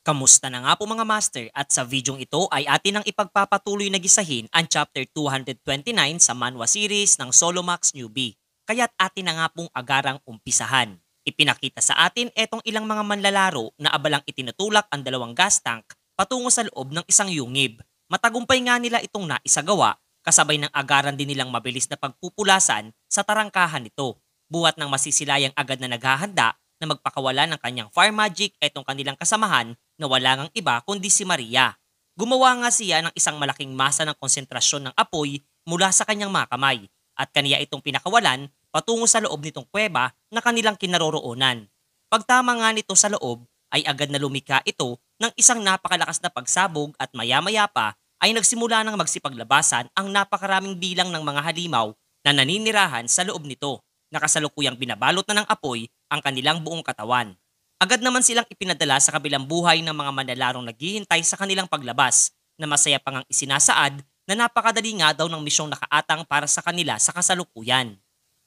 Kamusta na nga po mga master at sa videong ito ay atin ang ipagpapatuloy na gisahin ang chapter 229 sa manhwa series ng Solomax Newbie. Kaya't atin na nga pong agarang umpisahan. Ipinakita sa atin etong ilang mga manlalaro na abalang itinutulak ang dalawang gas tank patungo sa loob ng isang yungib. Matagumpay nga nila itong naisagawa kasabay ng agaran din nilang mabilis na pagpupulasan sa tarangkahan nito. Buhat ng masisilayang agad na naghahanda na magpakawala ng kanyang fire magic etong kanilang kasamahan na wala ngang iba kundi si Maria. Gumawa nga siya ng isang malaking masa ng konsentrasyon ng apoy mula sa kanyang mga kamay at kaniya itong pinakawalan patungo sa loob nitong kuweba na kanilang kinaroroonan. Pagtama nga nito sa loob ay agad na lumika ito ng isang napakalakas na pagsabog at maya-maya pa ay nagsimula ng magsipaglabasan ang napakaraming bilang ng mga halimaw na naninirahan sa loob nito. Nakasalukuyang binabalot na ng apoy ang kanilang buong katawan. Agad naman silang ipinadala sa kabilang buhay ng mga manlalarong naghihintay sa kanilang paglabas na masaya pang ang isinasaad na napakadali nga daw ng misyong nakaatang para sa kanila sa kasalukuyan.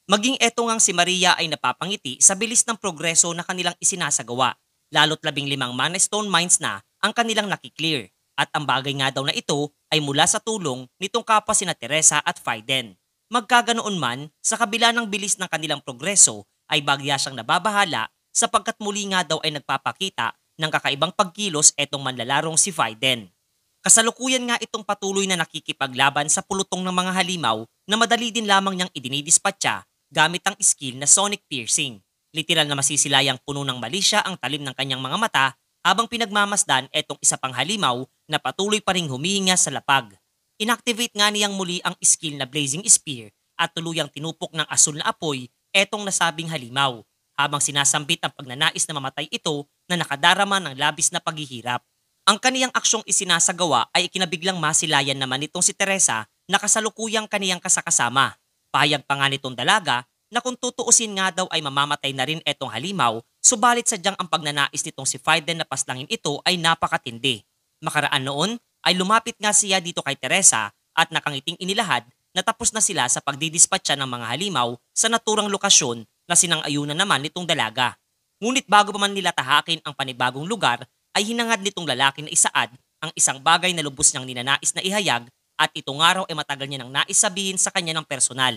Maging eto ngang si Maria ay napapangiti sa bilis ng progreso na kanilang isinasagawa, lalo't 15 mana stone mines na ang kanilang nakiklear. At ang bagay nga daw na ito ay mula sa tulong nitong kapwa sina Teresa at Faiden. Magkaganoon man, sa kabila ng bilis ng kanilang progreso ay bagya siyang nababahala sapagkat muli nga daw ay nagpapakita ng kakaibang pagkilos etong manlalarong si Faiden. Kasalukuyan nga itong patuloy na nakikipaglaban sa pulutong ng mga halimaw na madali din lamang niyang idinidispatcha gamit ang skill na sonic piercing. Literal na masisilayang puno ng malisya ang talim ng kanyang mga mata habang pinagmamasdan etong isa pang halimaw na patuloy pa ring humihinga sa lapag. Inactivate nga niyang muli ang skill na Blazing Spear at tuluyang tinupok ng asul na apoy etong nasabing halimaw habang sinasambit ang pagnanais na mamatay ito na nakadarama ng labis na paghihirap. Ang kaniyang aksyong isinasagawa ay ikinabiglang masilayan naman nitong si Teresa na kasalukuyang kaniyang kasakasama. Pahayag pa nga nitong dalaga na kung tutuusin nga daw ay mamamatay na rin etong halimaw, subalit sadyang ang pagnanais nitong si Faiden na paslangin ito ay napakatindi. Makaraan noon ay lumapit nga siya dito kay Teresa at nakangiting inilahad na tapos na sila sa pagdidispatcha ng mga halimaw sa naturang lokasyon na sinang-ayunan naman nitong dalaga. Ngunit bago pa man nila tahakin ang panibagong lugar, ay hinangad nitong lalaki na isaad ang isang bagay na lubos niyang ninanais na ihayag at itong araw ay matagal niya nang nais sabihin sa kanya ng personal.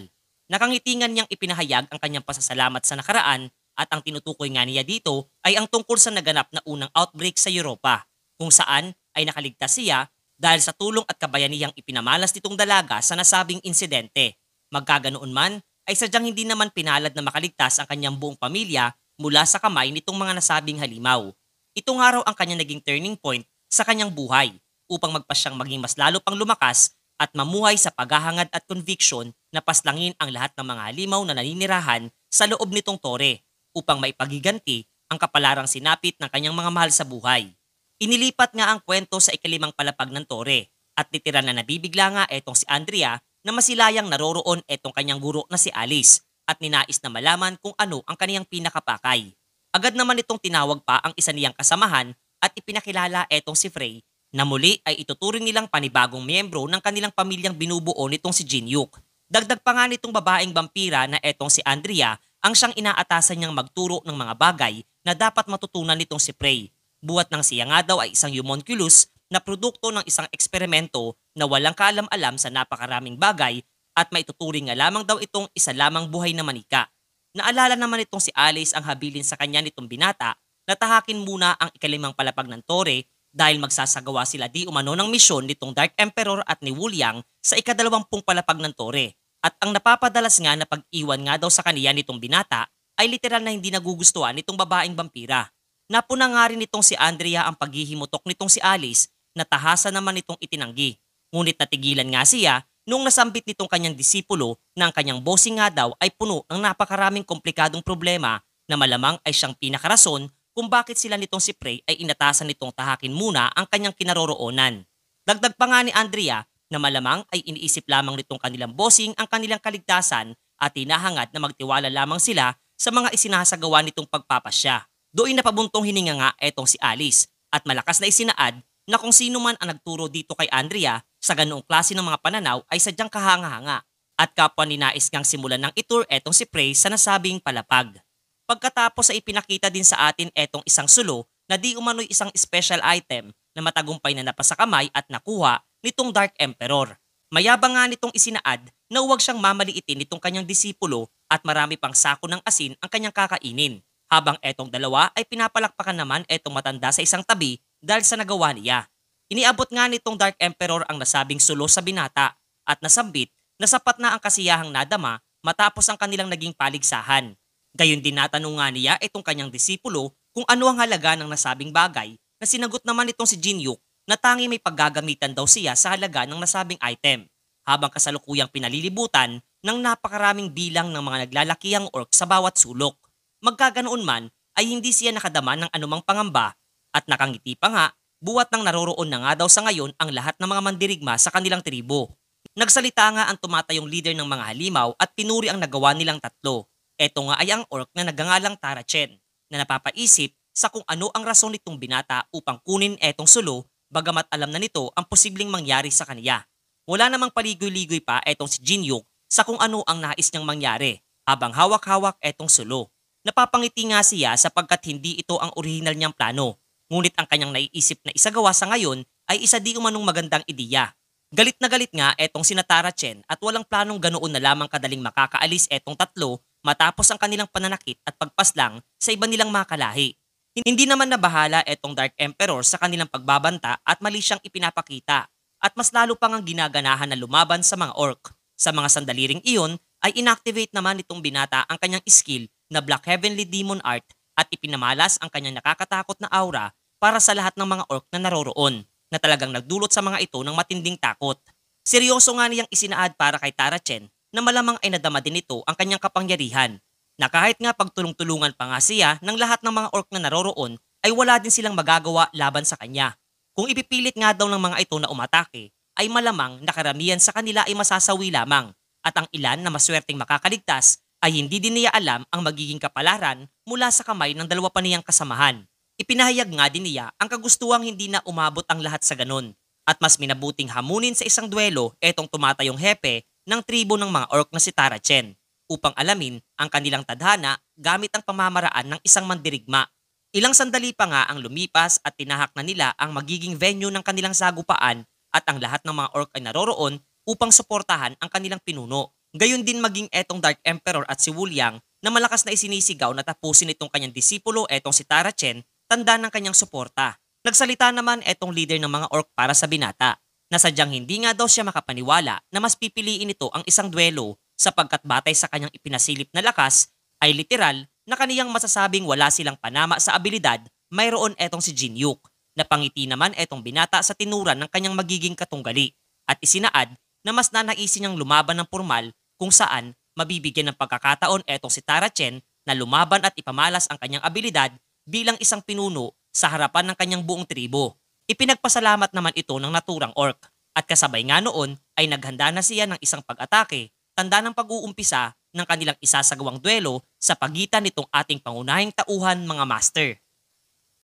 Nakangitingan niyang ipinahayag ang kanyang pasasalamat sa nakaraan at ang tinutukoy nga niya dito ay ang tungkol sa naganap na unang outbreak sa Europa, kung saan ay nakaligtas siya dahil sa tulong at kabayanihang ipinamalas nitong dalaga sa nasabing insidente. Magkaganoon man, ay sadyang hindi naman pinalad na makaligtas ang kanyang buong pamilya mula sa kamay nitong mga nasabing halimaw. Ito nga raw ang kanyang naging turning point sa kanyang buhay upang magpasyang maging mas lalo pang lumakas at mamuhay sa paghahangad at conviction na paslangin ang lahat ng mga halimaw na naninirahan sa loob nitong tore upang maipagiganti ang kapalarang sinapit ng kanyang mga mahal sa buhay. Inilipat nga ang kwento sa ikalimang palapag ng tore at literal na nabibigla nga etong si Andrea na masilayang naroroon etong kanyang guro na si Alice at ninais na malaman kung ano ang kaniyang pinakapakay. Agad naman itong tinawag pa ang isa niyang kasamahan at ipinakilala etong si Frey na muli ay ituturing nilang panibagong miyembro ng kanilang pamilyang binubuo nitong si Jinyuk. Dagdag pa nga nitong babaeng vampira na etong si Andrea ang siyang inaatasan niyang magturo ng mga bagay na dapat matutunan nitong si Frey. Buhat ng siya nga daw ay isang homunculus na produkto ng isang eksperimento na walang kaalam-alam sa napakaraming bagay at maituturing nga lamang daw itong isa lamang buhay na manika. Naalala naman itong si Alice ang habilin sa kanya nitong binata na tahakin muna ang ikalimang palapag ng tore dahil magsasagawa sila di umano ng misyon nitong Dark Emperor at ni Wuliang sa ika-20 palapag ng tore. At ang napapadalas nga na pag-iwan nga daw sa kaniya nitong binata ay literal na hindi nagugustuhan nitong babaeng vampira. Napuna nga rin nitong si Andrea ang paghihimutok nitong si Alice na tahasan naman nitong itinanggi. Ngunit natigilan nga siya nung nasambit nitong kanyang disipulo na ang kanyang bossing nga daw ay puno ng napakaraming komplikadong problema na malamang ay siyang pinakarason kung bakit sila nitong si Prey ay inatasan nitong tahakin muna ang kanyang kinaroroonan. Dagdag pa nga ni Andrea na malamang ay iniisip lamang nitong kanilang bossing ang kanilang kaligtasan at hinahangad na magtiwala lamang sila sa mga isinasagawa nitong pagpapasya. Doon napabuntong hininga nga etong si Alice at malakas na isinaad na kung sino man ang nagturo dito kay Andrea sa ganoong klase ng mga pananaw ay sadyang kahanga-hanga at kapwa ni nais ngang simulan ng itour etong si Prey sa nasabing palapag. Pagkatapos ay ipinakita din sa atin etong isang sulo na di umano'y isang special item na matagumpay na napasakamay at nakuha nitong Dark Emperor. Mayabang nga nitong isinaad na huwag siyang mamaliitin nitong kanyang disipulo at marami pang sako ng asin ang kanyang kakainin. Habang etong dalawa ay pinapalakpakan naman etong matanda sa isang tabi dahil sa nagawa niya. Iniabot nga nitong Dark Emperor ang nasabing sulo sa binata at nasambit na sapat na ang kasiyahang nadama matapos ang kanilang naging paligsahan. Gayon din natanong nga niya itong kanyang disipulo kung ano ang halaga ng nasabing bagay na sinagot naman itong si Jinyuk na tangi may paggagamitan daw siya sa halaga ng nasabing item habang kasalukuyang pinalilibutan ng napakaraming bilang ng mga naglalakihang orc sa bawat sulok. Magkaganoon man ay hindi siya nakadama ng anumang pangamba at nakangiti pa nga buwat nang naroroon na nga daw sa ngayon ang lahat ng mga mandirigma sa kanilang tribo. Nagsalita nga ang tumatayong leader ng mga halimaw at pinuri ang nagawa nilang tatlo. Eto nga ay ang orc na nagangalang Tarachen na napapaisip sa kung ano ang rason nitong binata upang kunin etong sulo bagamat alam na nito ang posibleng mangyari sa kaniya. Wala namang paligoy-ligoy pa etong si Jinyuk sa kung ano ang nais niyang mangyari habang hawak-hawak etong sulo. Napapangiti nga siya sapagkat hindi ito ang orihinal niyang plano. Ngunit ang kanyang naiisip na isagawa sa ngayon ay isa di umanong magandang ideya. Galit na galit nga etong sina Tarachen at walang planong ganoon na lamang kadaling makakaalis etong tatlo matapos ang kanilang pananakit at pagpaslang sa iba nilang mga kalahi. Hindi naman nabahala etong Dark Emperor sa kanilang pagbabanta at mali siyang ipinapakita at mas lalo pang ang ginaganahan na lumaban sa mga orc. Sa mga sandaliring iyon ay inactivate naman nitong binata ang kanyang skill na Black Heavenly Demon Art at ipinamalas ang kanyang nakakatakot na aura para sa lahat ng mga orc na naroroon na talagang nagdulot sa mga ito ng matinding takot. Seryoso nga niyang isinaad para kay Tarachen na malamang ay nadama din ito ang kanyang kapangyarihan na kahit nga pagtulong-tulungan pa nga siya ng lahat ng mga orc na naroroon ay wala din silang magagawa laban sa kanya. Kung ipipilit nga daw ng mga ito na umatake ay malamang na karamihan sa kanila ay masasawi lamang at ang ilan na maswerteng makakaligtas ay hindi din niya alam ang magiging kapalaran mula sa kamay ng dalawa pa niyang kasamahan. Ipinahayag nga din niya ang kagustuhang hindi na umabot ang lahat sa ganun at mas minabuting hamunin sa isang duelo etong tumatayong hepe ng tribo ng mga orc na si Tarachen upang alamin ang kanilang tadhana gamit ang pamamaraan ng isang mandirigma. Ilang sandali pa nga ang lumipas at tinahak na nila ang magiging venue ng kanilang sagupaan at ang lahat ng mga orc ay naroroon upang suportahan ang kanilang pinuno. Gayon din maging etong Dark Emperor at si Wuliang na malakas na isinisigaw na tapusin itong kanyang disipulo etong si Tarachen, tanda ng kanyang suporta. Nagsalita naman etong leader ng mga orc para sa binata na sadyang hindi nga daw siya makapaniwala na mas pipiliin ito ang isang duelo sapagkat batay sa kanyang ipinasilip na lakas ay literal na kaniyang masasabing wala silang panama sa abilidad mayroon etong si Jinyuk. Napangiti naman etong binata sa tinuran ng kanyang magiging katunggali at isinaad na mas nanaisin niyang lumaban ng pormal kung saan mabibigyan ng pagkakataon etong si Tarachen na lumaban at ipamalas ang kanyang abilidad bilang isang pinuno sa harapan ng kanyang buong tribo. Ipinagpasalamat naman ito ng naturang orc at kasabay nga noon ay naghanda na siya ng isang pag-atake, tanda ng pag-uumpisa ng kanilang isasagawang duelo sa pagitan nitong ating pangunahing tauhan mga master.